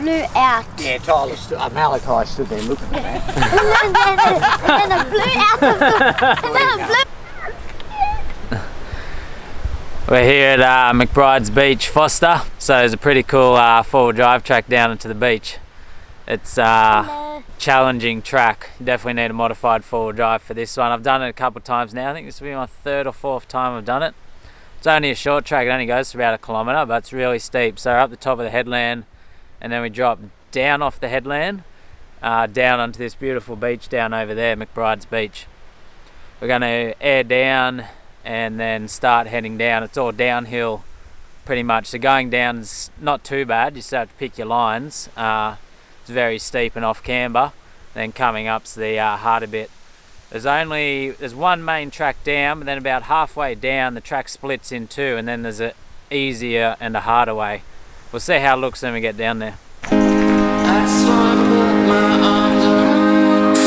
flew out. Yeah, Tyler Malachi stood there looking at that. and then it flew out of the... And then it flew... We're here at McBrides Beach, Forster. So it's a pretty cool four-wheel drive track down into the beach. It's a challenging track. You definitely need a modified four-wheel drive for this one. I've done it a couple of times now. I think this will be my third or fourth time I've done it. It's only a short track. It only goes for about 1 kilometre, but it's really steep. So we're up the top of the headland, and then we drop down off the headland, down onto this beautiful beach down over there, McBrides Beach. We're going to air down and then start heading down. It's all downhill pretty much, so going down is not too bad. You just have to pick your lines. It's very steep and off camber. Then coming up's the harder bit. There's one main track down, but then about halfway down the track splits in two, and then there's a easier and a harder way. We'll see how it looks when we get down there. I just wanna put my arms around you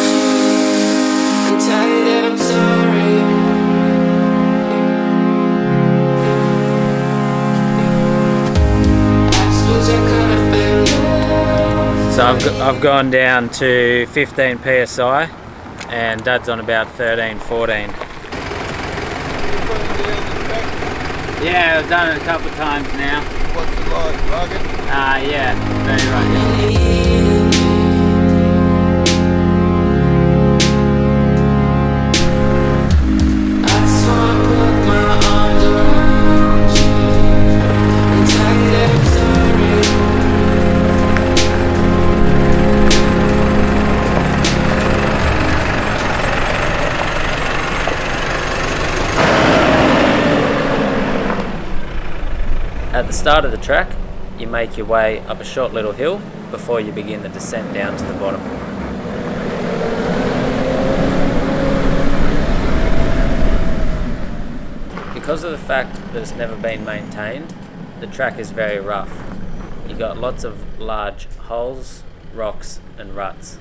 and tell you that I'm sorry. So I've gone down to 15 psi, and Dad's on about 13, 14. Yeah, I've done it a couple of times now. What's it like, rugged? Yeah, very rugged. At the start of the track, you make your way up a short little hill before you begin the descent down to the bottom. Because of the fact that it's never been maintained, the track is very rough. You got lots of large holes, rocks and ruts.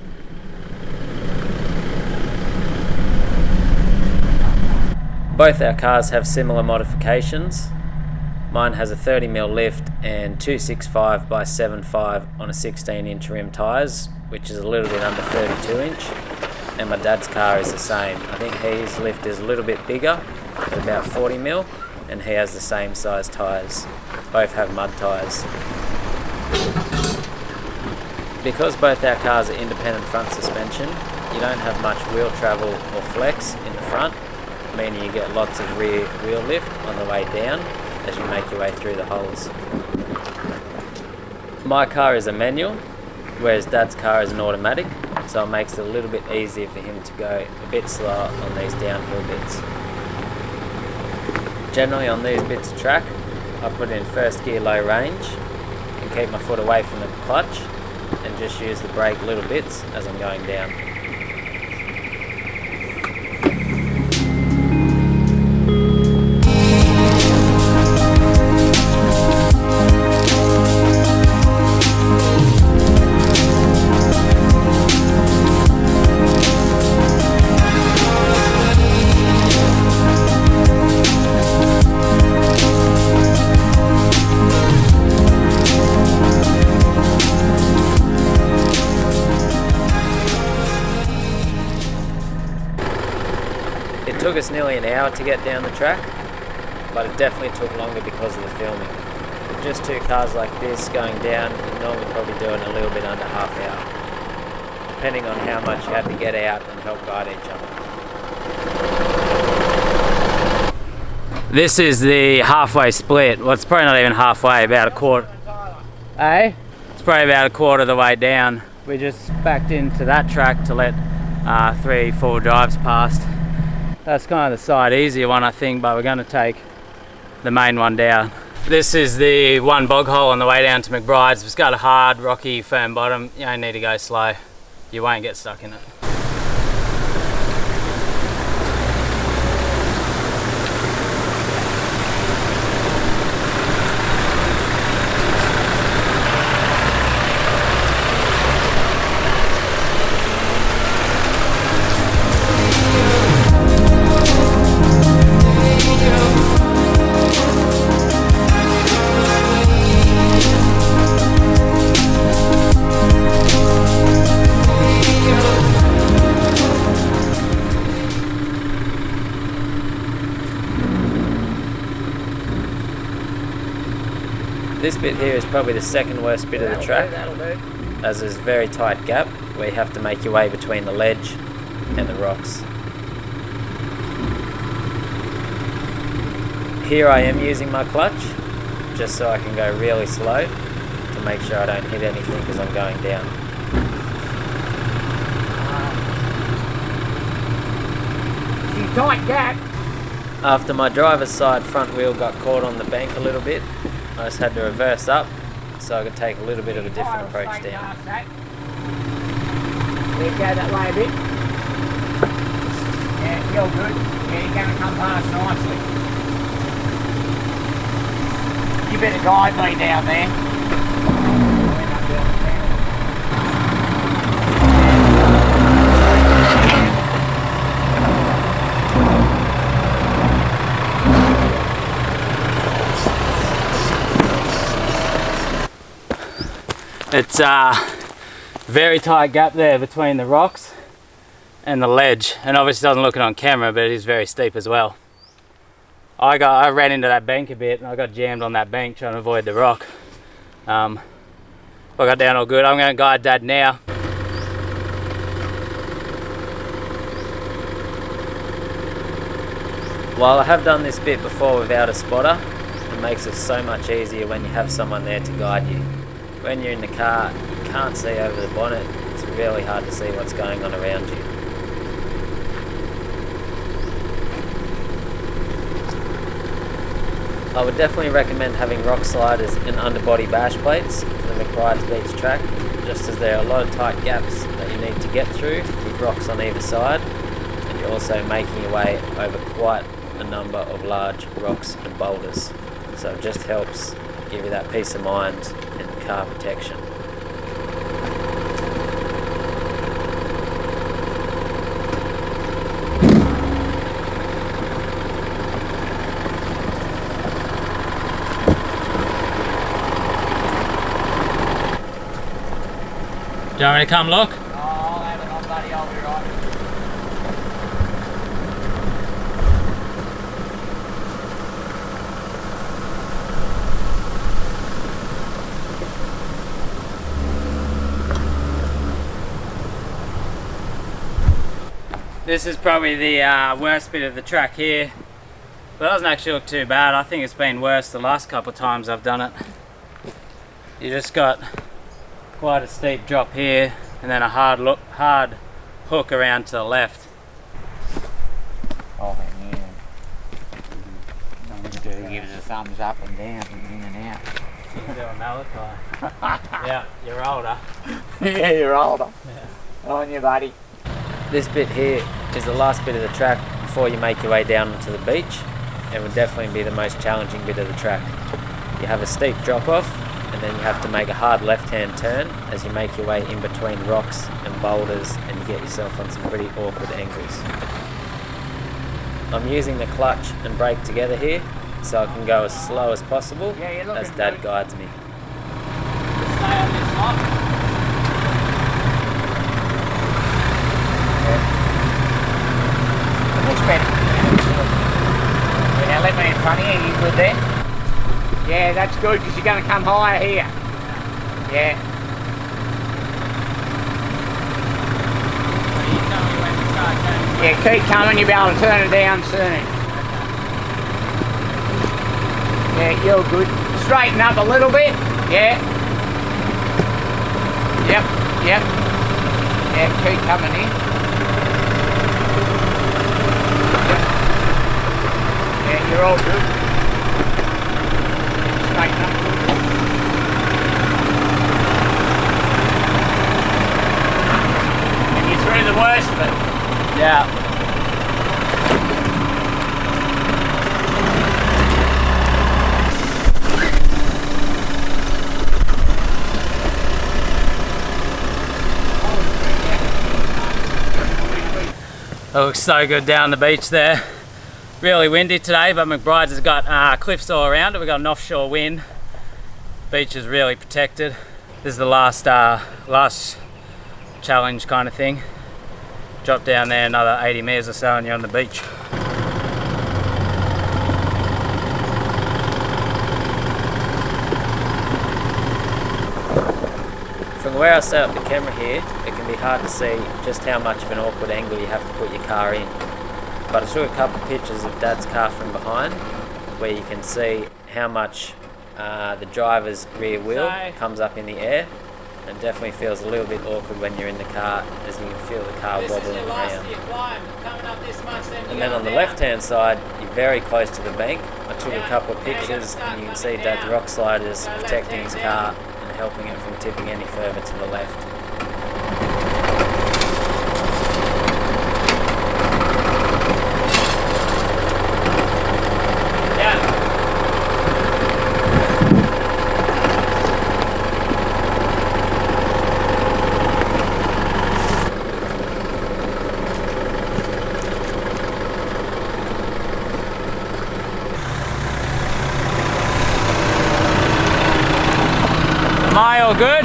Both our cars have similar modifications. Mine has a 30mm lift and 265 by 75 on a 16-inch rim tyres, which is a little bit under 32-inch. And my dad's car is the same. I think his lift is a little bit bigger, at about 40mm, and he has the same size tyres. Both have mud tyres. Because both our cars are independent front suspension, you don't have much wheel travel or flex in the front, meaning you get lots of rear wheel lift on the way down as you make your way through the holes. My car is a manual, whereas Dad's car is an automatic, so it makes it a little bit easier for him to go a bit slower on these downhill bits. Generally on these bits of track, I put in first gear low range and keep my foot away from the clutch and just use the brake little bits as I'm going down. It took us nearly an hour to get down the track, but it definitely took longer because of the filming. With just two cars like this going down, you'd normally probably do it in a little bit under half hour, depending on how much you had to get out and help guide each other. This is the halfway split. Well, it's probably not even halfway, about a quarter. It's probably about a quarter of the way down. We just backed into that track to let 3-4 drives past. That's kind of the side easier one, I think, but we're going to take the main one down. This is the one bog hole on the way down to McBrides. It's got a hard, rocky, firm bottom. You only need to go slow. You won't get stuck in it. This bit here is probably the second worst bit of the track, as there's a very tight gap where you have to make your way between the ledge and the rocks. Here I am using my clutch, just so I can go really slow to make sure I don't hit anything as I'm going down. Tight gap. After my driver's side front wheel got caught on the bank a little bit, I just had to reverse up so I could take a little bit of a different approach down. Yeah, go that way a bit. Yeah, you're good. Yeah, you're going to come past nicely. You better guide me down there. It's a very tight gap there between the rocks and the ledge, and obviously doesn't look it on camera, but it is very steep as well. I ran into that bank a bit and I got jammed on that bank trying to avoid the rock. I got down all good. I'm going to guide Dad now. While I have done this bit before without a spotter, it makes it so much easier when you have someone there to guide you. When you're in the car, you can't see over the bonnet. It's really hard to see what's going on around you. I would definitely recommend having rock sliders and underbody bash plates for the McBrides Beach track, just as there are a lot of tight gaps that you need to get through with rocks on either side, and you're also making your way over quite a number of large rocks and boulders. So it just helps give you that peace of mind and car protection. Do you want me to come look? Oh, I'll have it on, buddy. I'll be right. This is probably the worst bit of the track here, but it doesn't actually look too bad. I think it's been worse the last couple of times I've done it. You just got quite a steep drop here and then a hard hook around to the left. Oh, yeah. It gives a thumbs up and down and in and out. You can do a Malachi. Yeah, you're older. Yeah, you're older. Yeah. On you, buddy. This bit here is the last bit of the track before you make your way down onto the beach, and would definitely be the most challenging bit of the track. You have a steep drop off, and then you have to make a hard left-hand turn as you make your way in between rocks and boulders, and you get yourself on some pretty awkward angles. I'm using the clutch and brake together here, so I can go as slow as possible as Dad guides me. Stay on this lock. Looks better. Now let me in front of you. You good there? Yeah, that's good because you're going to come higher here. Yeah. You tell me when to start turning. Yeah, keep coming. You'll be able to turn it down soon. Yeah, you're good. Straighten up a little bit. Yeah. Yep. Yeah, keep coming in. Yeah, you're all good. Straighten up. And you're through the worst of it. Yeah. It looks so good down the beach there. Really windy today, but McBrides has got cliffs all around it. We've got an offshore wind. Beach is really protected. This is the last challenge kind of thing. Drop down there another 80 metres or so and you're on the beach. where I set up the camera here, it can be hard to see just how much of an awkward angle you have to put your car in. But I took a couple of pictures of Dad's car from behind, where you can see how much the driver's rear wheel comes up in the air. It definitely feels a little bit awkward when you're in the car, as you can feel the car wobbling around. And then on the left hand side, you're very close to the bank. I took a couple of pictures and you can see Dad's rock sliders protecting his car and helping it from tipping any further to the left. Am I all good?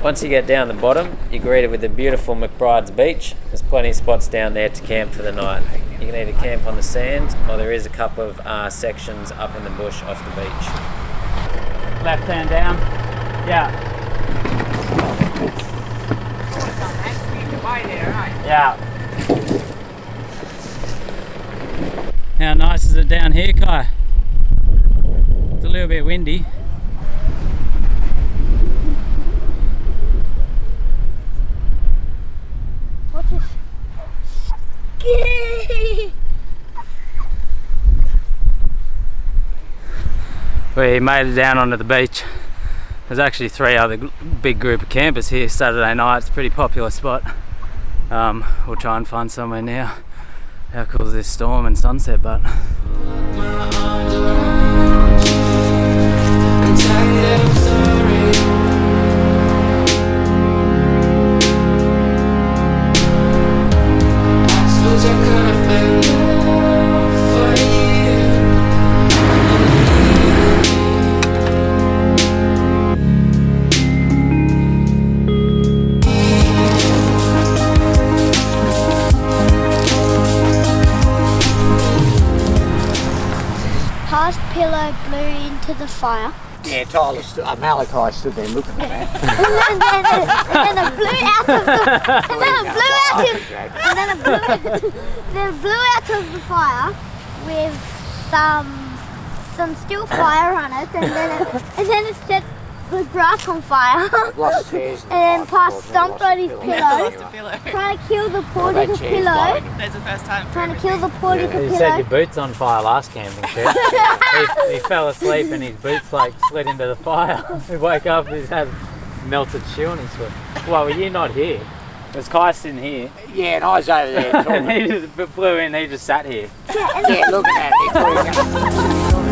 Once you get down the bottom, you're greeted with the beautiful McBrides Beach. There's plenty of spots down there to camp for the night. You can either camp on the sand, or there is a couple of sections up in the bush off the beach. Left hand down. Yeah. Yeah. How nice is it down here, Kai? It's a little bit windy. What's this? We made it down onto the beach. There's actually 3 other big group of campers here Saturday night. It's a pretty popular spot. We'll try and find somewhere now. How cool is this storm and sunset, but Past pillow blew into the fire. Yeah, Tyler, Malachi stood there looking at that. and then it blew out of the then it blew out of the fire with some still fire on it, and then it set the grass on fire. Lost chairs. And then past stomped on his pillow, trying to kill the poor little pillow. That's the first time. Trying to kill the poor little you pillow. set your boots on fire last camping trip. he fell asleep and his boots like slid into the fire. He woke up and he had melted shoe on his foot. Well, were you not here? Was Kai sitting here? Yeah, and I was over there And talking. he just blew in, he just sat here. Yeah, Yeah, looking at it.